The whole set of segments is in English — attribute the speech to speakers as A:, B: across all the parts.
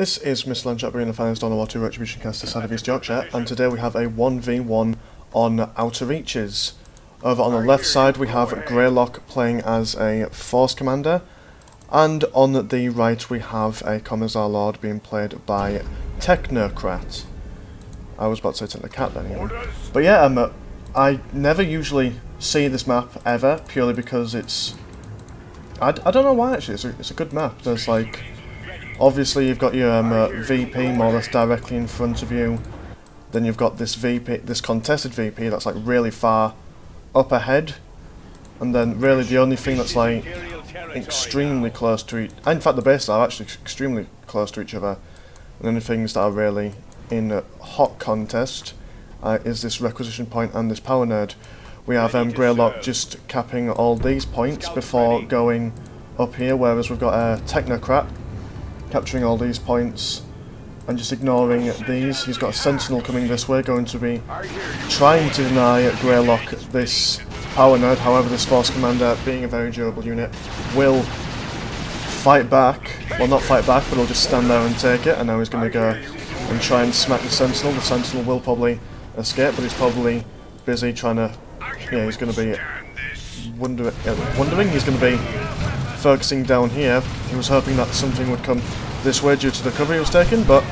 A: This is Mr. Landshot bringing the finest on the Retribution cast this side of East Yorkshire, and today we have a 1v1 on Outer Reaches. Over on the left side we have Gr3ylock playing as a Force Commander, and on the right we have a Commissar Lord being played by Technocrat. I was about to say Technocrat then, even. But yeah, I never usually see this map ever, purely because it's... I don't know why actually, it's a good map. There's like... Obviously you've got your VP more or less directly in front of you, then you've got this VP, this contested VP that's like really far up ahead, and then really the only thing that's like extremely close to each, in fact the bases are actually extremely close to each other, and the only things that are really in a hot contest is this requisition point and this power node. We have Gr3ylock just capping all these points before going up here, whereas we've got a Technocrat capturing all these points and just ignoring these. He's got a Sentinel coming this way, going to be trying to deny Gr3ylock this power node. However, this Force Commander, being a very durable unit, will fight back. Well, not fight back, but he'll just stand there and take it, and now he's going to go and try and smack the Sentinel. The Sentinel will probably escape, but he's probably busy trying to... Yeah, he's going to be wondering. He's going to be focusing down here. He was hoping that something would come this way due to the cover he was taking, but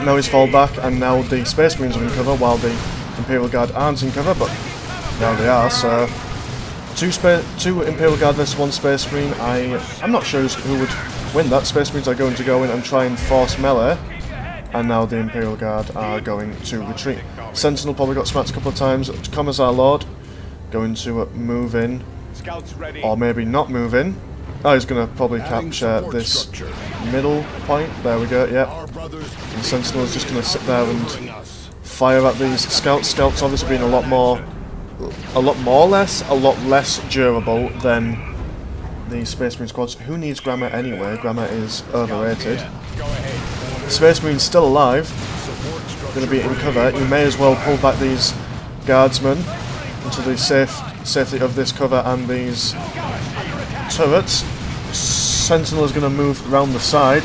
A: now he's fallen back, and now the Space Marines are in cover while the Imperial Guard aren't in cover, but now they are. So two Imperial Guard versus one Space Marine. I'm not sure who would win that. Space Marines are going to go in and try and force melee, and now the Imperial Guard are going to retreat. Sentinel probably got smacked a couple of times. Commissar Lord going to move in, or maybe not move in. Oh, he's going to probably capture this middle point. There we go, yeah. And Sentinel is just going to sit there and fire at these scouts. Scouts obviously being a lot less durable than the Space Marine squads. Who needs Grammar anyway? Grammar is overrated. Space Marine's still alive, going to be in cover. You may as well pull back these guardsmen into the safety of this cover and these turrets. Sentinel is going to move around the side.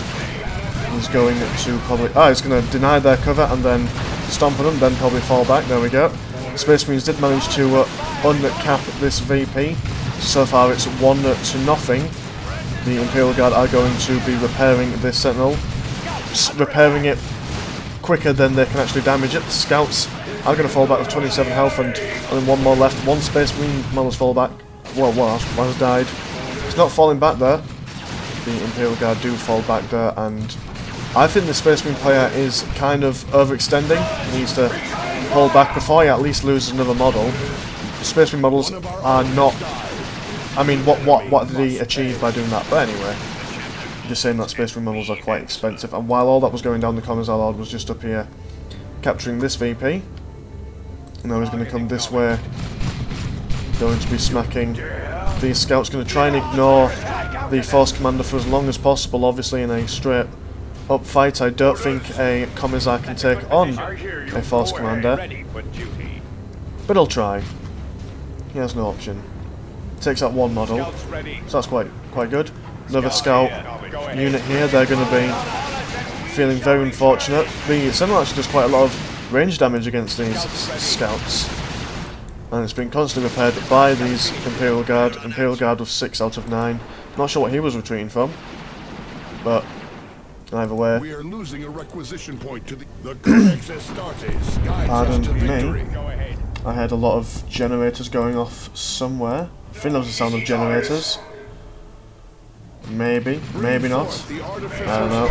A: He's going to probably... he's going to deny their cover and then stomp on them, then probably fall back. There we go. Space Marines did manage to uncap this VP. So far it's 1-0. The Imperial Guard are going to be repairing this Sentinel. Repairing it quicker than they can actually damage it. The Scouts are going to fall back with 27 health and only one more left. One Space Marine has fall back. Well, one has died. It's not falling back there. The Imperial Guard do fall back there, and I think the Space Marine player is kind of overextending. He needs to pull back before he at least loses another model. The Space Marine models are not... I mean, what did he achieve by doing that? But anyway, just saying that Space Marine models are quite expensive, and while all that was going down, the Commissar Lord was just up here capturing this VP. And now he's going to come this way, going to be smacking these Scouts, going to try and ignore the Force Commander for as long as possible, obviously in a straight up fight. I don't think a Commissar can take on a Force Commander, but he'll try. He has no option. Takes out one model, so that's quite good. Another Scout unit here, they're going to be feeling very unfortunate. The Sentinel actually does quite a lot of range damage against these Scouts, and it's been constantly repaired by these Imperial Guard. Imperial Guard with 6 out of 9. Not sure what he was retreating from, but either way. We are losing a requisition point to the pardon me. I heard a lot of generators going off somewhere. I think that was the sound of generators. Maybe, maybe not. I don't know.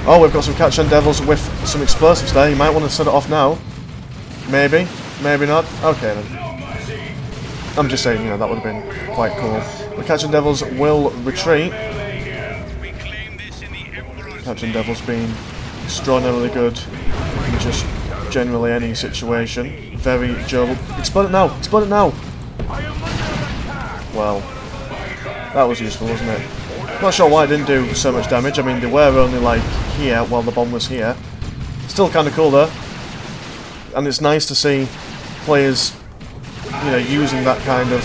A: Oh, we've got some catch and devils with some explosives there. You might want to set it off now. Maybe, maybe not. Okay then. I'm just saying, you know, that would have been quite cool. The catch and devils will retreat. Catch and devils being extraordinarily good in just generally any situation. Very durable. Explode it now! Explode it now! Well, that was useful, wasn't it? Not sure why it didn't do so much damage. I mean, they were only like here while the bomb was here. Still kind of cool though. And it's nice to see players, you know, using that kind of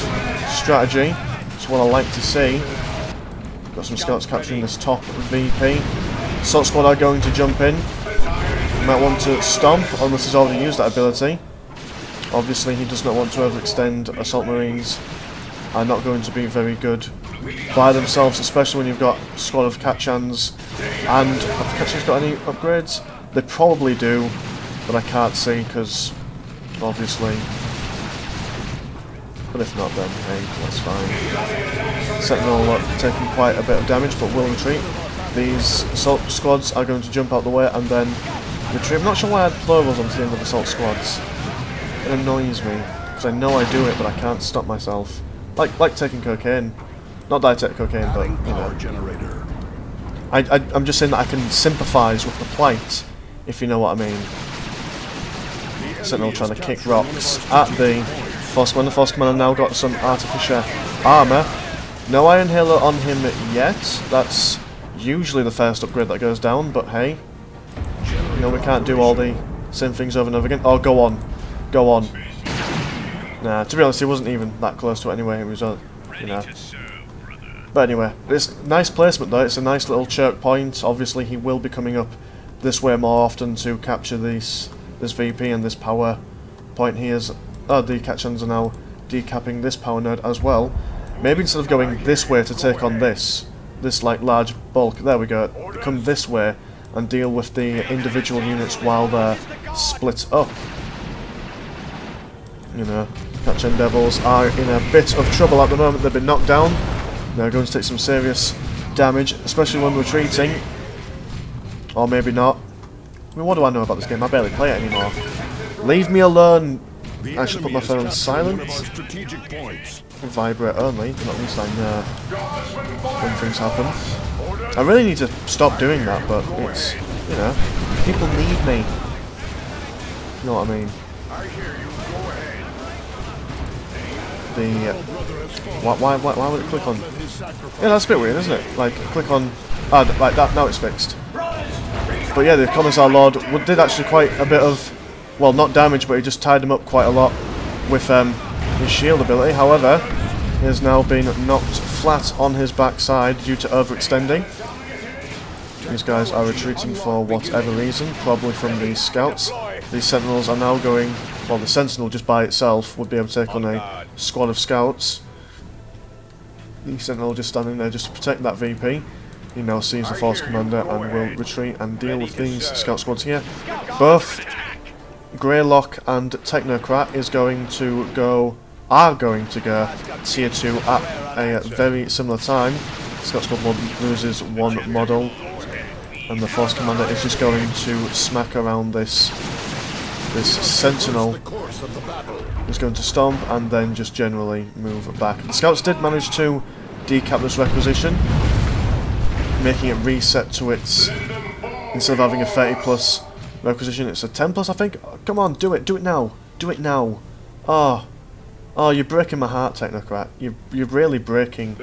A: strategy. That's what I like to see. Got some Scouts capturing this top VP. Assault Squad are going to jump in. You might want to stomp, unless he's already used that ability. Obviously, he does not want to overextend. Assault Marines are not going to be very good by themselves, especially when you've got a squad of Kachans. And have the Kachans got any upgrades? They probably do, but I can't see because obviously. But if not, then hey, that's fine. Sentinel taking quite a bit of damage, but will retreat. These assault squads are going to jump out the way and then retreat. I'm not sure why I had plurals onto the end of assault squads. It annoys me because I know I do it, but I can't stop myself. Like taking cocaine. Not that I take cocaine, but you know. I'm just saying that I can sympathise with the plight, if you know what I mean. Sentinel trying to kick rocks at the Force Commander. Force Commander now got some artificial armour. No Iron Halo on him yet. That's usually the first upgrade that goes down, but hey. You know, we can't do all the same things over and over again. Oh, go on. Go on. Nah, to be honest, he wasn't even that close to it anyway. It was, you know. But anyway, it's nice placement though. It's a nice little choke point. Obviously, he will be coming up this way more often to capture this VP and this power point. He is. Oh, the Kachans are now decapping this power node as well. Maybe instead of going this way to take on this like large bulk, there we go. Come this way and deal with the individual units while they're split up. You know, Kachan Devils are in a bit of trouble at the moment. They've been knocked down. They're going to take some serious damage, especially when retreating. Or maybe not. I mean, what do I know about this game? I barely play it anymore. Leave me alone. I should put my phone on silent. Vibrate only, but at least I know when things happen. I really need to stop doing that, but it's, you know, people need me. You know what I mean? The why would it click on? Yeah, that's a bit weird, isn't it? Like click on, like that. Now it's fixed. But yeah, the Commissar Lord did actually quite a bit of, well, not damage, but he just tied him up quite a lot with his shield ability. However, he has now been knocked flat on his backside due to overextending. These guys are retreating for whatever reason, probably from the scouts. These Sentinels are now going, well, the Sentinel just by itself would be able to take on a squad of scouts. The Sentinel just standing there just to protect that VP. He now sees the Force Commander and will retreat and deal with these scout squads here. Both Gr3ylock and Technocrat are going to go tier 2 at a very similar time. Scout squad loses one model, and the Force Commander is just going to smack around this Sentinel. He's going to stomp and then just generally move back. The Scouts did manage to decap this Requisition, making it reset to its, instead of having a 30 plus Requisition, it's a 10 plus, I think. Oh, come on, do it now. Do it now. Oh, you're breaking my heart, Technocrat. You're really breaking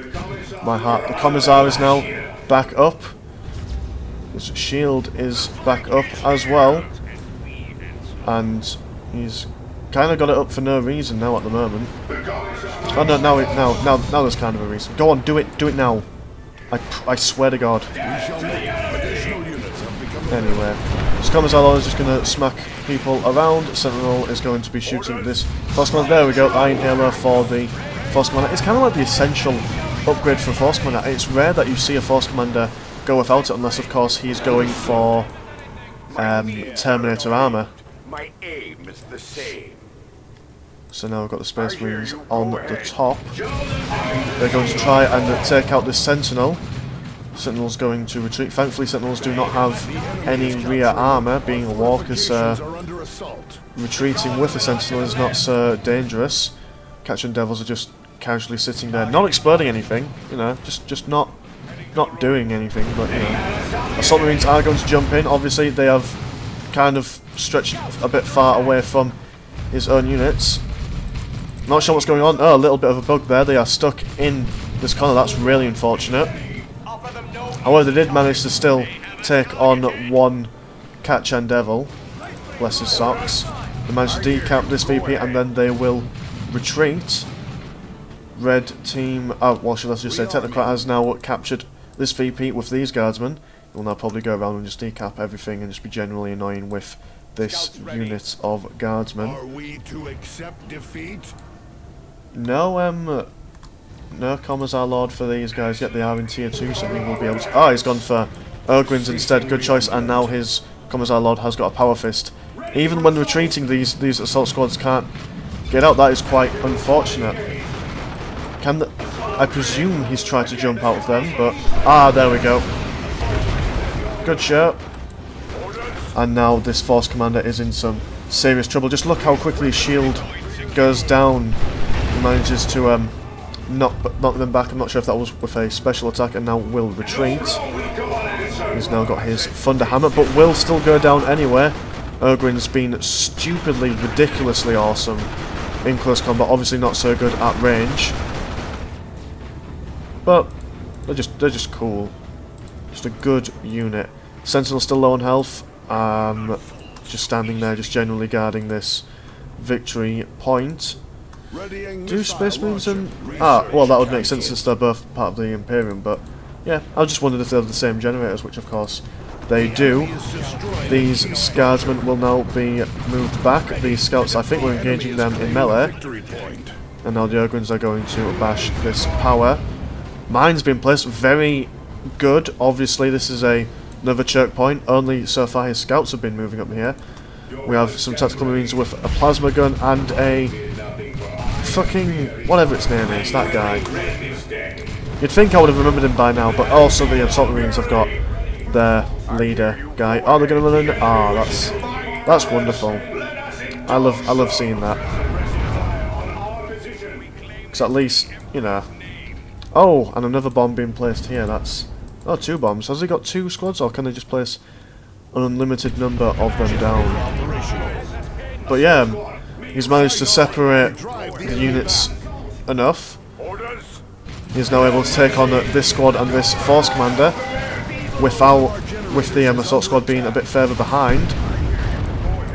A: my heart. The Commissar is now back up. His shield is back up as well. And he's kind of got it up for no reason now at the moment. Oh no, now there's kind of a reason. Go on, do it now. I swear to God. Anyway, this Commissar is just going to smack people around. Sentinel is going to be shooting this Force Commander. There we go, Iron Halo for the Force Commander. It's kind of like the essential upgrade for Force Commander. It's rare that you see a Force Commander go without it, unless of course he's going for Terminator armor.
B: My aim is the same.
A: So now we've got the Space Marines on the top. They're going to try and take out this Sentinel. Sentinel's going to retreat. Thankfully, Sentinels do not have any rear armor, being a walker, so retreating with the Sentinel is not so dangerous. Kachan Devils are just casually sitting there, not exploding anything, you know, just not doing anything, but you know. Assault Marines are going to jump in. Obviously, they have kind of stretched a bit far away from his own units. Not sure what's going on. Oh, a little bit of a bug there. They are stuck in this corner. That's really unfortunate. However, they did manage to still take on one Kachan Devil. Bless his socks. They managed to decap this VP and then they will retreat. Red team, oh, well, let's just say Technocrat has now captured this VP with these guardsmen. We'll now probably go around and just decap everything and just be generally annoying with this unit of guardsmen.
B: Are we to accept defeat?
A: No, no commas our lord for these guys yet. They are in tier 2, so we will be able to... Oh, he's gone for Ogrins instead. Good choice, and now his commas our lord has got a power fist. Even when retreating, these assault squads can't get out. That is quite unfortunate. I presume he's tried to jump out of them, but... Ah, there we go. Good shot. And now this force commander is in some serious trouble. Just look how quickly his shield goes down. He manages to knock them back. I'm not sure if that was with a special attack, and now will retreat. He's now got his thunder hammer, but will still go down anyway. Ogrin's been stupidly, ridiculously awesome in close combat. Obviously not so good at range, but they're just cool. Just a good unit. Sentinel still low on health. Just standing there, just generally guarding this victory point. Do Space Marines and... Ah, well, that would make sense since they're both part of the Imperium, but yeah, I just wondered if they have the same generators, which of course they do. These Guardsmen will now be moved back. These Scouts, I think we're engaging them in melee. And now the Ogrins are going to bash this power. Mine's been placed very good. Obviously, this is another choke point. Only so far his Scouts have been moving up here. We have some tactical marines with a plasma gun and a fucking whatever its name is, that guy. You'd think I would have remembered him by now, but also the assault marines have got their leader guy. Oh, they're going to run in. Ah, that's wonderful. I love seeing that. Because at least, you know. Oh, and another bomb being placed here. That's... Oh, 2 bombs. Has he got 2 squads, or can they just place an unlimited number of them down? But yeah, he's managed to separate the units enough. He's now able to take on this squad and this force commander with the assault squad being a bit further behind.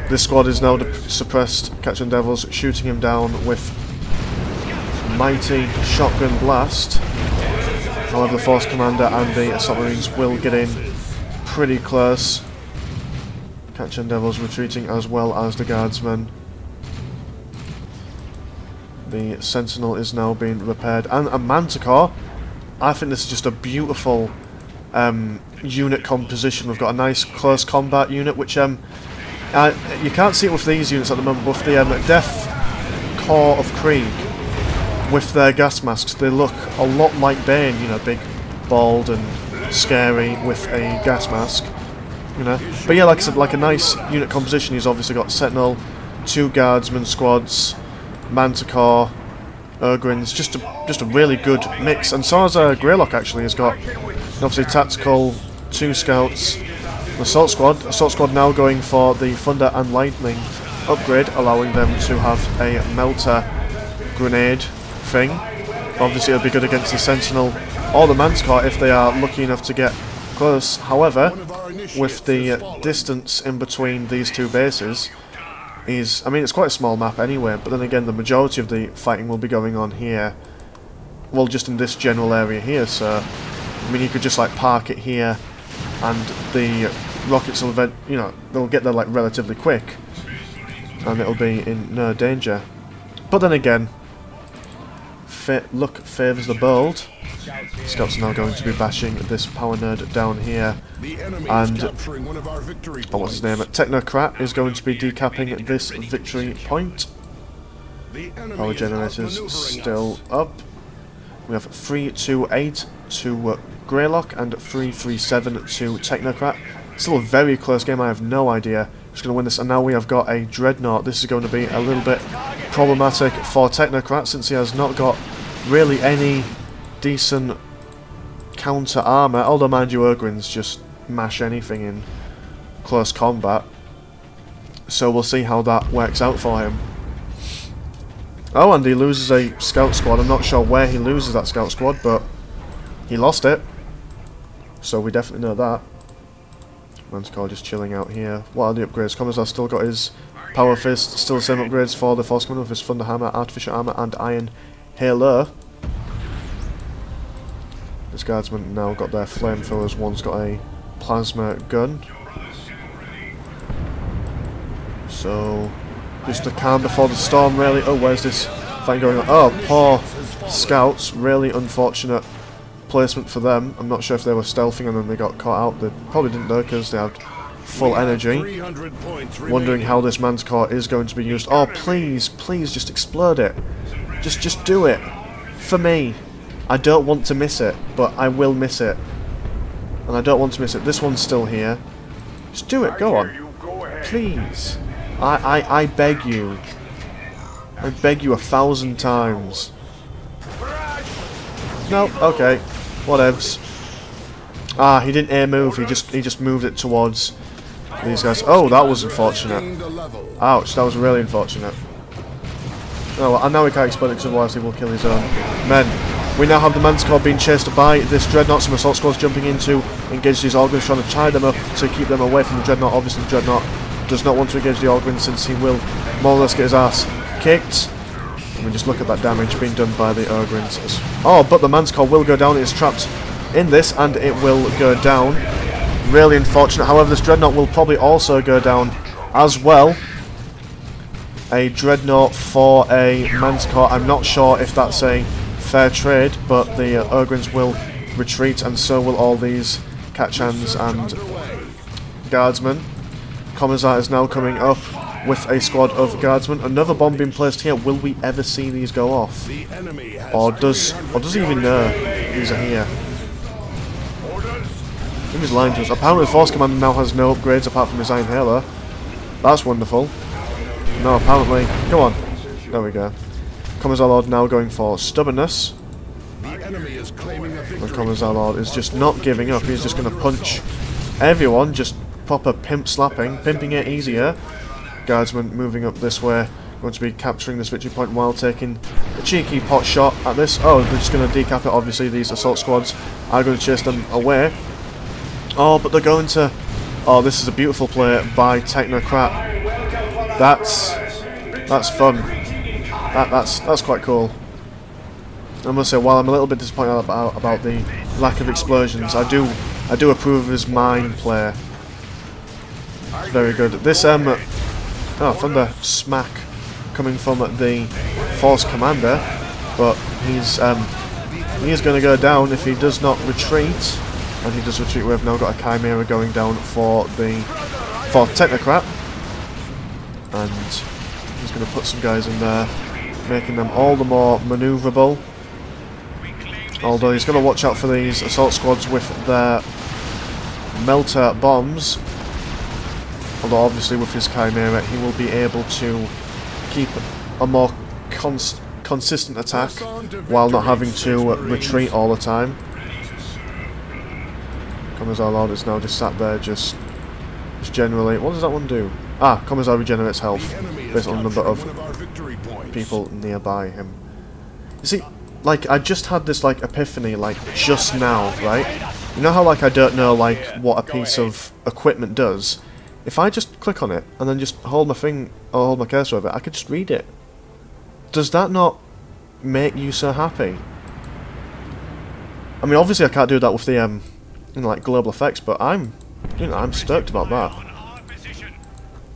A: This squad is now suppressed. Catching Devils shooting him down with mighty shotgun blast. However, the force commander and the assault marines will get in pretty close. Catching Devils retreating as well as the guardsmen. The Sentinel is now being repaired, and a Manticore. I think this is just a beautiful unit composition. We've got a nice close combat unit, which you can't see it with these units at the moment, but with the Death Corps of Krieg, with their gas masks, they look a lot like Bane, you know, big, bald and scary with a gas mask, you know. But yeah, like I said, like a nice unit composition. He's obviously got Sentinel, 2 Guardsman squads, Manticore, Ogrins, just a really good mix. And so has Gr3ylock actually has got obviously tactical, 2 scouts, an assault squad now going for the Thunder and Lightning upgrade, allowing them to have a melter grenade thing. Obviously it'll be good against the Sentinel or the Manticore if they are lucky enough to get close. However, with the distance in between these 2 bases, I mean, it's quite a small map anyway, but then again, the majority of the fighting will be going on here. Well, just in this general area here, so... I mean, you could just, like, park it here, and the rockets will, you know, they'll get there, like, relatively quick. And it'll be in no danger. But then again, luck favours the bold. Scouts are now going to be bashing this power node down here, and what's his name? Technocrat is going to be decapping this victory point. Power generators still up. We have 328 to Gr3ylock and 337 to Technocrat. Still a very close game. I have no idea who's going to win this. And now we have got a Dreadnought. This is going to be a little bit problematic for Technocrat, since he has not got really any decent counter armor, although mind you, Ogrins just mash anything in close combat, so we'll see how that works out for him. Oh, and he loses a scout squad. I'm not sure where he loses that scout squad, but he lost it, so we definitely know that. Manticore just chilling out here. What are the upgrades? Commissar's still got his Power Fist, still the same upgrades for the Force Commander with his Thunder Hammer, Artificial Armor and Iron Halo. This Guardsman now got their flamethrowers. One's got a plasma gun. So, just the calm before the storm, really. Oh, where's this fight going on? Oh, poor scouts. Really unfortunate placement for them. I'm not sure if they were stealthing and then they got caught out. They probably didn't though, because they had full energy. Wondering how this man's core is going to be used. Oh, please, please, just explode it. Just do it. For me. I don't want to miss it, but I will miss it. And I don't want to miss it. This one's still here. Just do it, go on. Please. I beg you. I beg you 1,000 times. No, okay. Whatevs. Ah, he didn't air move, he just moved it towards these guys. Oh, that was unfortunate. Ouch, that was really unfortunate. Oh, well, and now we can't explain it because otherwise he will kill his own men. We now have the man's core being chased by this dreadnought. Some assault squads jumping in to engage these Organs, trying to tie them up to keep them away from the dreadnought. Obviously the dreadnought does not want to engage the Organs since he will more or less get his ass kicked. And we just look at that damage being done by the Organs. Oh, but the man's core will go down. It is trapped in this and it will go down. Really unfortunate. However, this dreadnought will probably also go down as well. A dreadnought for a man's core. I'm not sure if that's a fair trade, but the Ogrins will retreat, and so will all these Kachans and guardsmen. Commissar is now coming up with a squad of guardsmen. Another bomb being placed here. Will we ever see these go off? Or does he even know these are here? He was lying to us. Apparently the Force Commander now has no upgrades apart from his Iron Halo. That's wonderful. No, apparently. Come on. There we go. Commissar Lord now going for stubbornness. And Commissar Lord is just not giving up. He's just going to punch everyone. Just proper pimp slapping. Pimping it easier. Guardsmen moving up this way. Going to be capturing this victory point while taking a cheeky pot shot at this. Oh, they're just going to decap it. Obviously these assault squads are going to chase them away. Oh, but they're going to... Oh, this is a beautiful play by Technocrat. That's fun. That's quite cool. I must say, while I'm a little bit disappointed about the lack of explosions, I do approve of his mine play. Very good. This oh, thunder smack coming from the Force Commander, but he is going to go down if he does not retreat. And he does retreat. We've now got a Chimera going down for Technocrat, and he's going to put some guys in there, making them all the more manoeuvrable. Although he's going to watch out for these assault squads with their melter bombs. Although obviously with his Chimera he will be able to keep a more consistent attack while not having to retreat all the time. Commissar Lord is now just sat there, just generally... What does that one do? Ah, Commissar regenerates health based on the number of people nearby him. You see, like, I just had this, like, epiphany, like, just now, right? You know how, like, I don't know, like, what a piece of equipment does? If I just click on it, and then just hold my hold my cursor over it, I could just read it. Does that not make you so happy? I mean, obviously I can't do that with the, you know, like, global effects, but I'm stoked about that.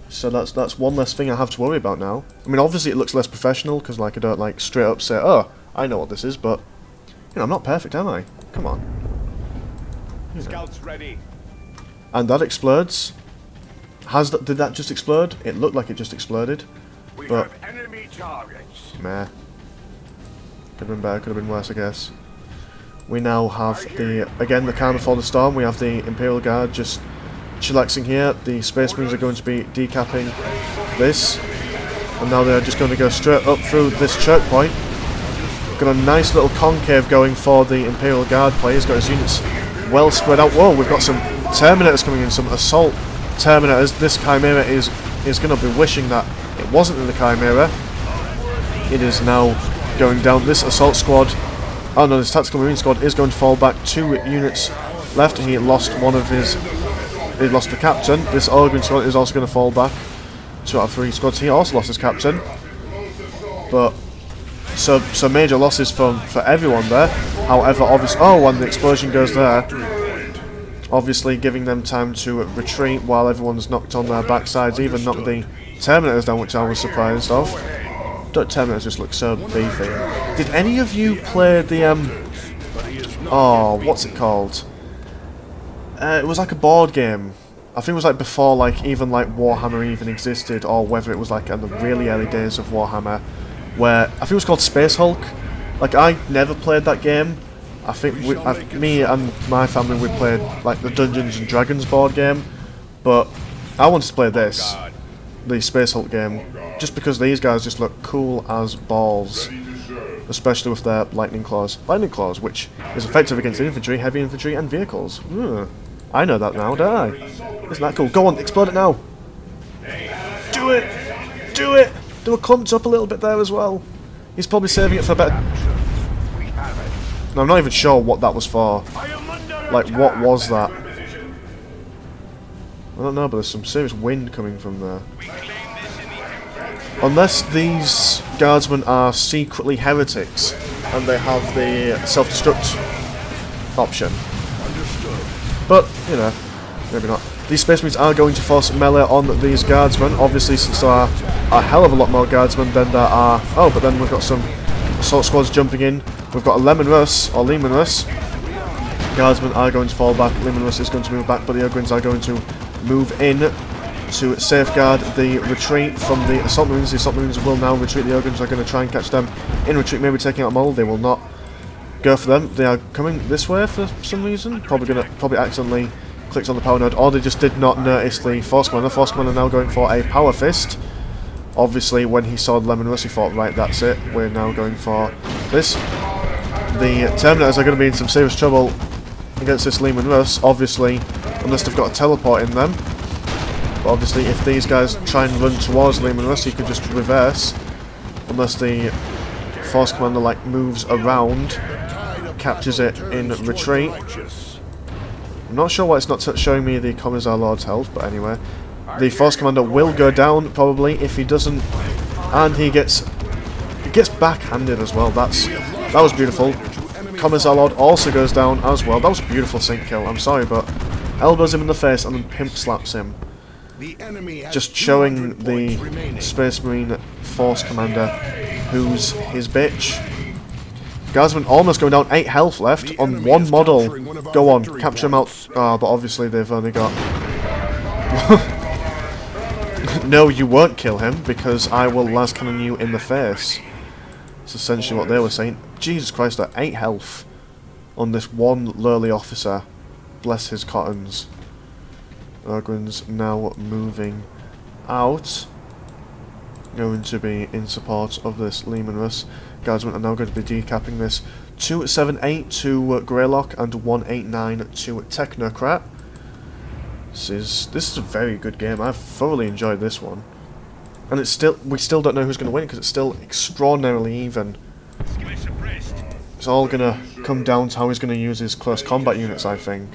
A: So that's one less thing I have to worry about now. I mean, obviously it looks less professional, because, like, I don't, like, straight up say, oh, I know what this is, but, you know, I'm not perfect, am I? Come on. You know.
B: Scouts ready.
A: And that explodes. Did that just explode? It looked like it just exploded.
B: We
A: but
B: have enemy targets.
A: meh. Could have been better, could have been worse, I guess. We now have again the calm before the storm. We have the Imperial Guard just chillaxing here. The Space Marines are going to be decapping this. And now they're just going to go straight up through this choke point. Got a nice little concave going for the Imperial Guard players. Got his units well spread out. Whoa, we've got some Terminators coming in, some assault Terminators. This Chimera is going to be wishing that it wasn't in the Chimera. It is now going down. This assault squad, oh no, this tactical marine squad is going to fall back. 2 units left. He lost one of his. He lost the captain. This Organ squad is also going to fall back. 2 out of 3 squads. He also lost his captain. But so major losses for everyone there. However, obviously, oh, when the explosion goes there. Obviously giving them time to retreat while everyone's knocked on their backsides, even knocked the Terminators down, which I was surprised of. Terminators just look so beefy. Did any of you play the, oh, what's it called? It was like a board game. I think it was like before like even like Warhammer even existed, or whether it was like in the really early days of Warhammer, where I think it was called Space Hulk. Like I never played that game. I think me and my family we played like the Dungeons and Dragons board game, but I wanted to play this, the Space Hulk game, just because these guys just look cool as balls, especially with their lightning claws. Lightning claws, which is effective against infantry, heavy infantry, and vehicles. I know that now, don't I? Isn't that cool? Go on, explode it now. Do it! Do it! They were clumped up a little bit there as well. He's probably saving it for a better... No, I'm not even sure what that was for. Like, what was that? I don't know, but there's some serious wind coming from there. Unless these guardsmen are secretly heretics, and they have the self-destruct option. But, you know, maybe not. These Space Marines are going to force melee on these guardsmen, obviously, since there are a hell of a lot more guardsmen than there are... Oh, but then we've got some assault squads jumping in. We've got a Lehman Russ, or Lehman Russ. Guardsmen are going to fall back. Lehman Russ is going to move back, but the Ogrins are going to move in to safeguard the retreat from the Assault Marines. The Assault Marines will now retreat. The Ogrins are going to try and catch them in retreat, maybe taking out them all. They will not go for them. They are coming this way for some reason. Probably accidentally clicked on the power node, or they just did not notice the Force Commander. The Force Commander now going for a Power Fist. Obviously, when he saw the Lemon Russ, he thought, right, that's it. We're now going for this. The Terminators are going to be in some serious trouble against this Lehman Russ, obviously, unless they've got a teleport in them. But obviously, if these guys try and run towards Lehman Russ, he could just reverse, unless the Force Commander like moves around, captures it in retreat. I'm not sure why it's not showing me the Commissar Lord's health, but anyway. The Force Commander will go down, probably, if he doesn't, and he gets backhanded as well. That was beautiful. Commissar Lord also goes down as well. That was a beautiful sync kill, I'm sorry, but elbows him in the face and then pimp slaps him. Just showing the Space Marine Force Commander who's his bitch. Guardsmen almost going down, 8 health left on one model. Go on, capture him out. Ah, but obviously they've only got... No, you won't kill him, because I will las cannon you in the face. That's essentially what they were saying. Jesus Christ, they're 8 health on this one lowly officer. Bless his cottons. Ogrins now moving out. Going to be in support of this Lehman Russ. Guardsmen are now going to be decapping this 278 to Gr3ylock and 189 to Technocrat. This is a very good game. I've thoroughly enjoyed this one, and we still don't know who's going to win because it's still extraordinarily even. It's all going to come down to how he's going to use his close combat units, I think,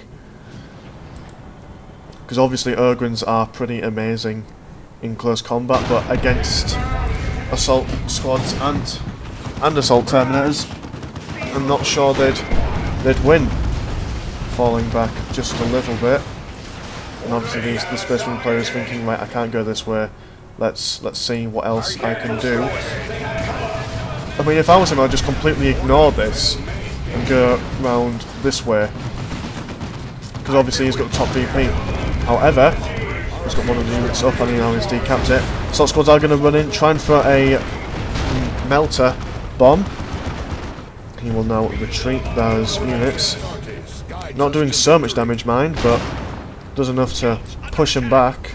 A: because obviously Ogrins are pretty amazing in close combat, but against assault squads and assault terminators, I'm not sure they'd win. Falling back just a little bit. And obviously the Space Marine player is thinking, right, I can't go this way, let's see what else I can do. I mean, if I was him, I'd just completely ignore this and go round this way, because obviously he's got the top VP. However, he's got one of the units up and he now has decapped it. Assault squads are going to run in, try and throw a melter bomb. He will now retreat those units. Not doing so much damage, mind, but does enough to push him back.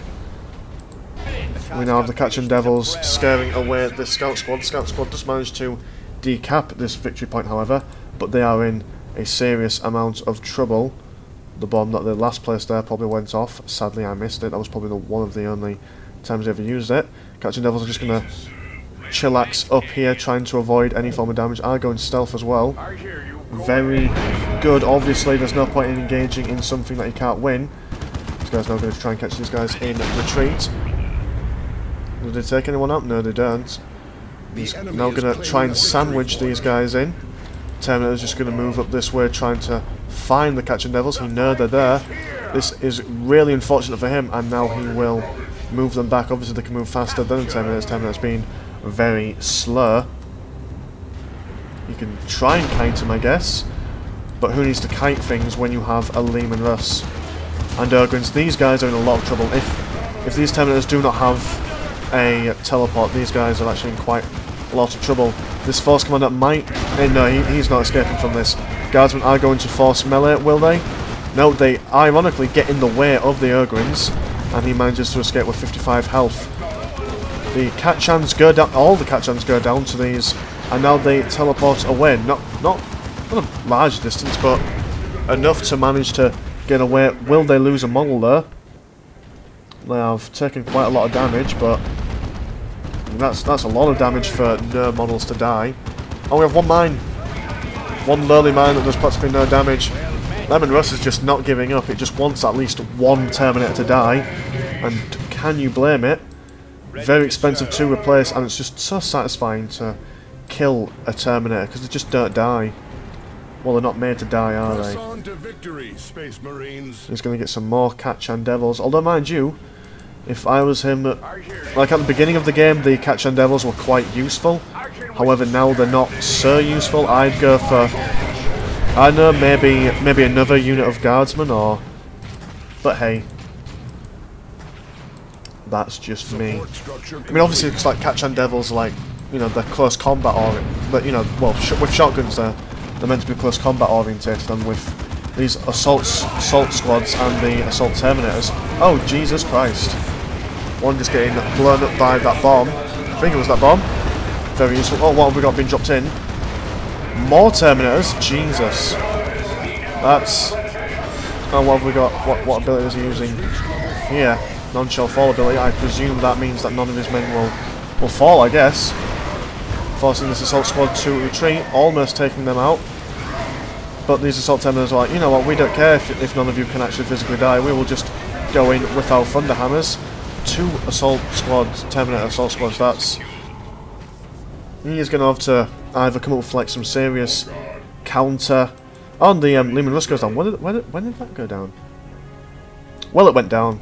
A: We now have the Catching Devils scaring away the Scout Squad. The Scout Squad does manage to decap this victory point, however, but they are in a serious amount of trouble. The bomb that the last place there probably went off. Sadly, I missed it. That was probably one of the only times I ever used it. Catching Devils are just going to chillax up here, trying to avoid any form of damage. Are going stealth as well. Very good. Obviously, there's no point in engaging in something that you can't win. These guys are now going to try and catch these guys in retreat. Did they take anyone out? No, they don't. He's now going to try and sandwich these guys in. Terminator's just going to move up this way, trying to find the Catching Devils. He knows they're there. This is really unfortunate for him, and now he will move them back. Obviously they can move faster than the Terminators. Terminators being very slow. You can try and kite him, I guess, but who needs to kite things when you have a Lehman Russ and Ogrins? These guys are in a lot of trouble. If these Terminators do not have a teleport, these guys are actually in quite a lot of trouble. This Force Commander might... no, he's not escaping from this. Guardsmen are going to force melee, will they? No, they ironically get in the way of the Ogrins, and he manages to escape with 55 health. The Katchans go down, all the Katchans go down to these, and now they teleport away. Not a large distance, but enough to manage to get away. Will they lose a model there? They have taken quite a lot of damage, but that's a lot of damage for no models to die. Oh, we have one mine. One lowly mine that does practically no damage. Lehman Russ is just not giving up. It just wants at least one Terminator to die. And can you blame it? Very expensive to replace, and it's just so satisfying to kill a Terminator because they just don't die. Well, they're not made to die, are they? He's going to get some more Katchan Devils. Although, mind you, if I was him, like at the beginning of the game, the Katchan Devils were quite useful. However, now they're not so useful. I'd go for, I don't know, maybe another unit of Guardsmen, or... But hey, that's just me. I mean, obviously, it's like Katchan Devils are like, you know, they're close combat oriented, but you know, well, with shotguns they're meant to be close combat orientated, and with these assault squads and the assault terminators. Oh Jesus Christ! One just getting blown up by that bomb. I think it was that bomb. Very useful. Oh, what have we got being dropped in? More terminators. Jesus. That's. Oh, what have we got? What ability is he using here? Non-shell fall ability. I presume that means that none of his men will fall, I guess. Forcing this assault squad to retreat, almost taking them out. But these assault terminators are like, you know what, we don't care if none of you can actually physically die, we will just go in with our thunder hammers. 2 assault squads, Terminator assault squads, that's... He is going to have to either come up with like some serious counter... Oh, the Lehman Russ goes down. When did that go down? Well, it went down.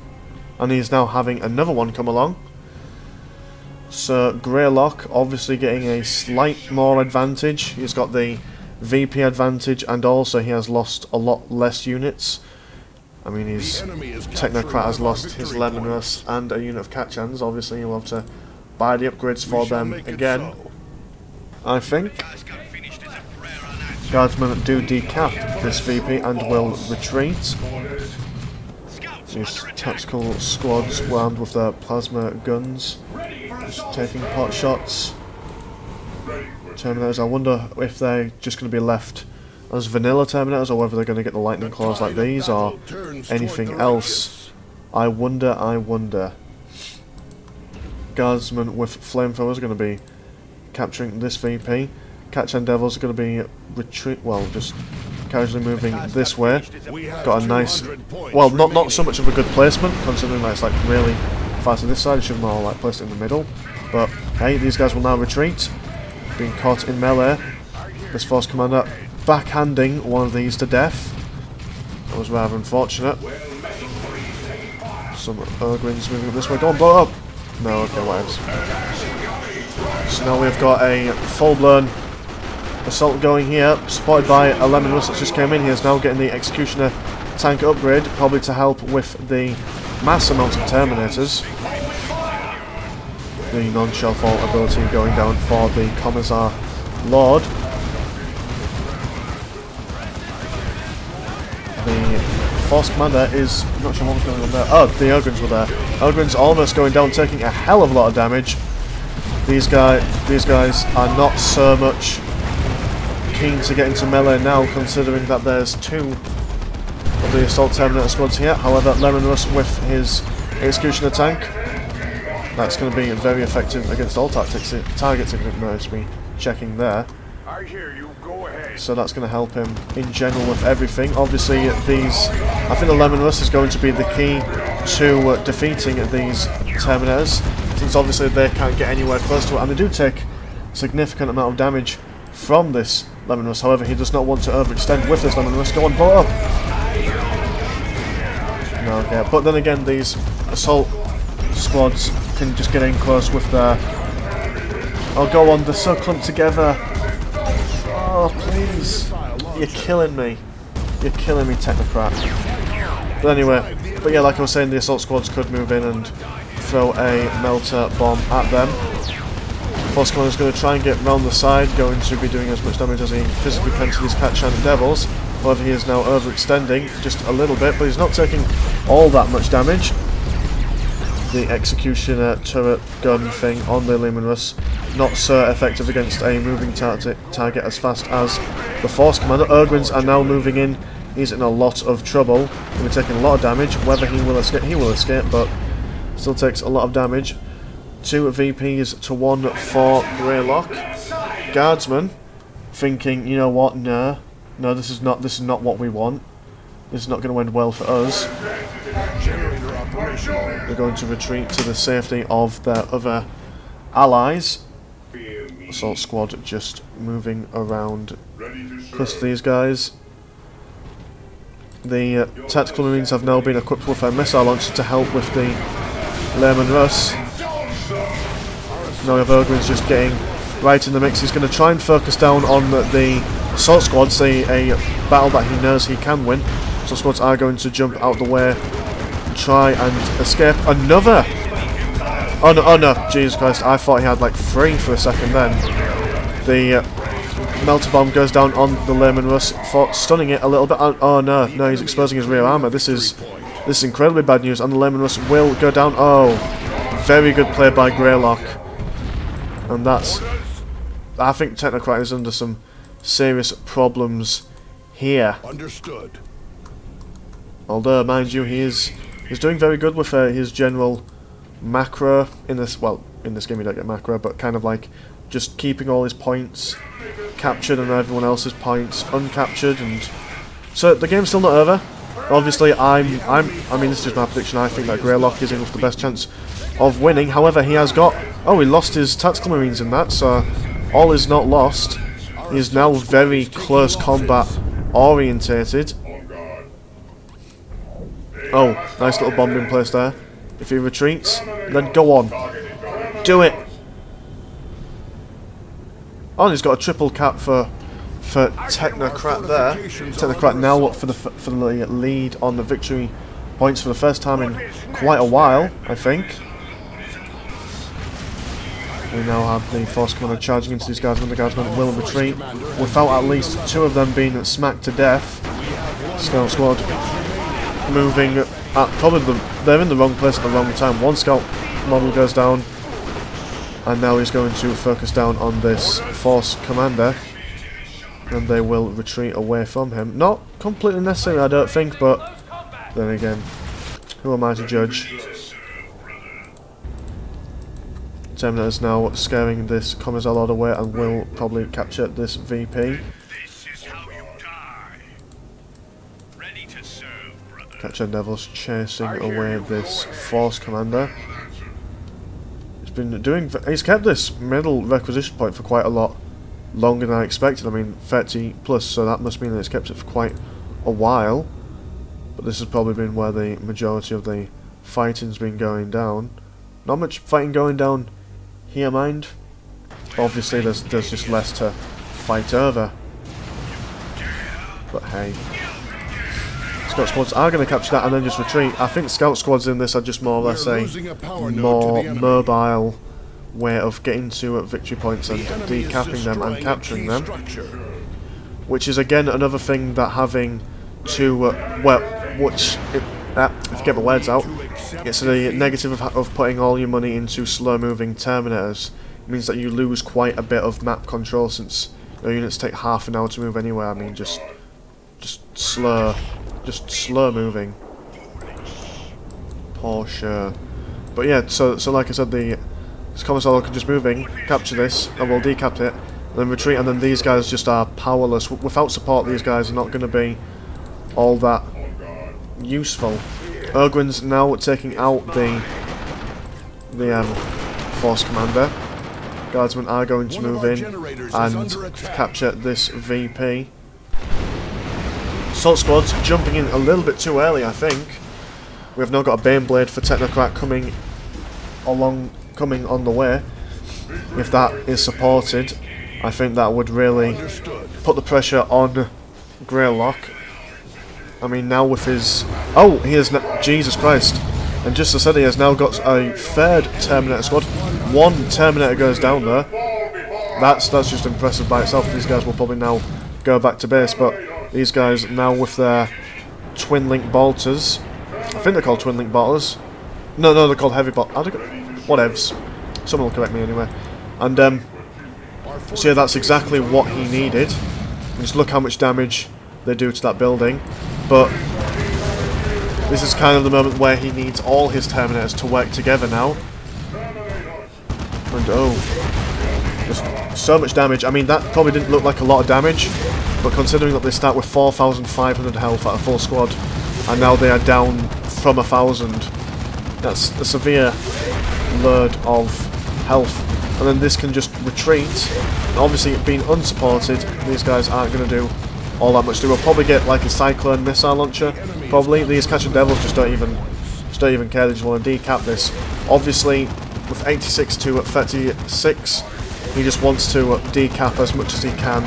A: And he's now having another one come along. So, Gr3ylock obviously getting a slight more advantage. He's got the VP advantage, and also he has lost a lot less units. I mean, his Technocrat has lost his Lehman Russ and a unit of Katchans. Obviously, he'll have to buy the upgrades for them again. I think. Guardsmen do decap this VP and will retreat. These tactical squads armed with their plasma guns, just taking pot shots. Terminators, I wonder if they're just going to be left as vanilla Terminators, or whether they're going to get the lightning claws like these, or anything else. I wonder. Guardsmen with flamethrowers are going to be capturing this VP. Katchan Devils are going to be just casually moving this way. Got a nice, well, not so much of a good placement, considering that it's like really far to this side. It should be more like placed in the middle. But hey, these guys will now retreat, being caught in melee. This Force Commander backhanding one of these to death. That was rather unfortunate. Some Ogrins moving up this way. Go on, blow it up! No, okay, whatever. So now we've got a full-blown assault going here, supported by a Lehman Russ that just came in. He is now getting the Executioner tank upgrade, probably to help with the mass amount of Terminators. The non-shell fall ability going down for the Commissar Lord. The Force Commander is... I'm not sure what was going on there. Oh, the Ogrins were there. Ogrins almost going down, taking a hell of a lot of damage. These guys are not so much keen to get into melee now, considering that there's 2 of the Assault Terminator squads here. However, Lehman Russ with his Executioner tank, that's going to be very effective against all targets. It must be checking there.
B: I hear you. Go ahead.
A: So that's going to help him in general with everything. Obviously, I think the Lehman Russ is going to be the key to defeating these Terminators, since obviously they can't get anywhere close to it, and they do take a significant amount of damage from this Lehman Russ. However, he does not want to overextend with this Lehman Russ. Go on, blow up! No, okay. But then again, these assault squads can just get in close with their... Oh, go on, they're so clumped together. Oh, please. You're killing me. You're killing me, Technocrat. But anyway, but yeah, like I was saying, the assault squads could move in and throw a melter bomb at them. Force Commander is going to try and get round the side, going to be doing as much damage as he physically can to these cat-shining devils. However, he is now overextending just a little bit, but he's not taking all that much damage. The executioner turret gun thing on the Leman Russ, not so effective against a moving target as fast as the Force Commander. Ur-Gwyn's are now moving in. He's in a lot of trouble. He'll be taking a lot of damage. Whether he will escape, but still takes a lot of damage. 2 VPs to 1 for Gr3ylock. Guardsman thinking, you know what? No, this is not what we want. This is not going to end well for us. They're going to retreat to the safety of their other allies. Assault squad just moving around close to these guys. The tactical marines have now been equipped with a missile launcher to help with the Leman Russ. Now we have Ur-Gwyn's just getting right in the mix. He's going to try and focus down on the assault squads, a battle that he knows he can win. So squads are going to jump out the way and try and escape. Another! Oh no, Jesus Christ, I thought he had like 3 for a second then. The melter bomb goes down on the Leman Russ, stunning it a little bit. Oh no, he's exposing his rear armour. This is incredibly bad news, and the Leman Russ will go down. Oh, very good play by Gr3ylock. And that's... I think Technocrat is under some serious problems here.
C: Understood.
A: Although, mind you, he's doing very good with his general macro in this. Well, in this game you don't get macro, but kind of like just keeping all his points captured and everyone else's points uncaptured, and so the game's still not over. Obviously, I mean, this is just my prediction. I think that Gr3ylock is in with the best chance of winning. However, he has got... Oh, he lost his tactical marines in that, so all is not lost. He is now very close combat orientated. Oh, nice little bomb in place there. If he retreats, then go on. Do it! Oh, and he's got a triple cap for Technocrat there. Technocrat now up for the lead on the victory points for the first time in quite a while, I think. We now have the Force Commander charging into these guardsmen. The guardsmen will retreat without at least 2 of them being smacked to death. Scout squad moving at probably they're in the wrong place at the wrong time. 1 scout model goes down, and now he's going to focus down on this Force Commander, and they will retreat away from him. Not completely necessary, I don't think, but then again, who am I to judge? Terminator is now scaring this Commissar Lord away and will probably capture this VP.
B: This is how you die. Ready to serve, brother.
A: Capture Devils chasing away this Force Commander. He's kept this middle requisition point for quite a lot longer than I expected. I mean, 30 plus, so that must mean that it's kept it for quite a while. But this has probably been where the majority of the fighting's been going down. Not much fighting going down here, mind. Obviously, there's just less to fight over. But hey, Scout squads are going to capture that and then just retreat. I think Scout squads in this are just more or less a more mobile way of getting to victory points and decapping them and capturing them. Which is again another thing that having to if I get my words out, it's the negative of putting all your money into slow-moving Terminators. It means that you lose quite a bit of map control, since your units take half an hour to move anywhere. I mean, just slow moving. For sure. But yeah, so like I said, the Commissar can just moving, capture this, and we'll decap it, then retreat, and then these guys just are powerless. Without support, these guys are not going to be all that useful. Ur-Gwyn's now taking out the Force Commander. Guardsmen are going to move in and capture this VP. Assault squad's jumping in a little bit too early, I think. We've now got a Baneblade for Technocrat coming on the way. If that is supported, I think that would really put the pressure on Gr3ylock. I mean, now with his... Oh, he has... Jesus Christ. And just as I said, he has now got a third Terminator squad. One Terminator goes down there. That's just impressive by itself. These guys will probably now go back to base, but these guys now with their twin link bolters. I think they're called twin link bolters. No, they're called heavy bolters. Whatevs. Someone will correct me anyway. And so yeah, that's exactly what he needed. And just look how much damage they do to that building. But this is kind of the moment where he needs all his Terminators to work together now. And oh, just so much damage. I mean, that probably didn't look like a lot of damage, but considering that they start with 4,500 health at a full squad, and now they are down from 1,000, that's a severe load of health. And then this can just retreat. And obviously, being unsupported, these guys aren't going to do all that much. They will probably get like a Cyclone missile launcher. Probably these Catching Devils just don't even care. They just want to decap this. Obviously, with 86 to 36, he just wants to decap as much as he can.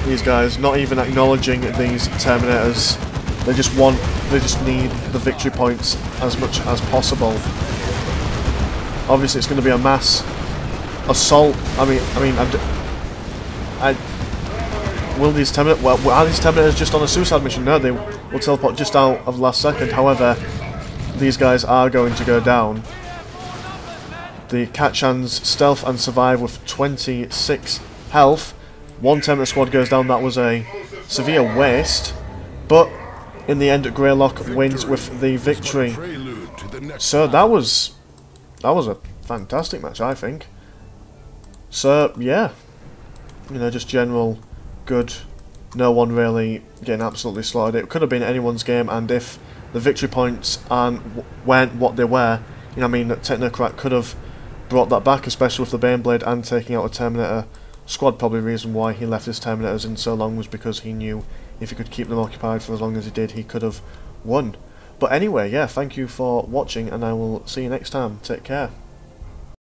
A: These guys not even acknowledging these Terminators. They just need the victory points as much as possible. Obviously, it's going to be a mass assault. Will these Terminators... Well, are these Terminators just on a suicide mission? No, they will teleport just out of the last second. However, these guys are going to go down. The Catchans stealth and survive with 26 health. One Terminator squad goes down. That was a severe waste. But in the end, Gr3ylock wins with the victory. So that was a fantastic match, I think. So, yeah. You know, just general good. No one really getting absolutely slaughtered. It could have been anyone's game, and if the victory points weren't what they were, you know, I mean, Technocrat could have brought that back, especially with the Baneblade and taking out a Terminator squad. Probably the reason why he left his Terminators in so long was because he knew if he could keep them occupied for as long as he did, he could have won. But anyway, yeah, thank you for watching, and I will see you next time. Take care.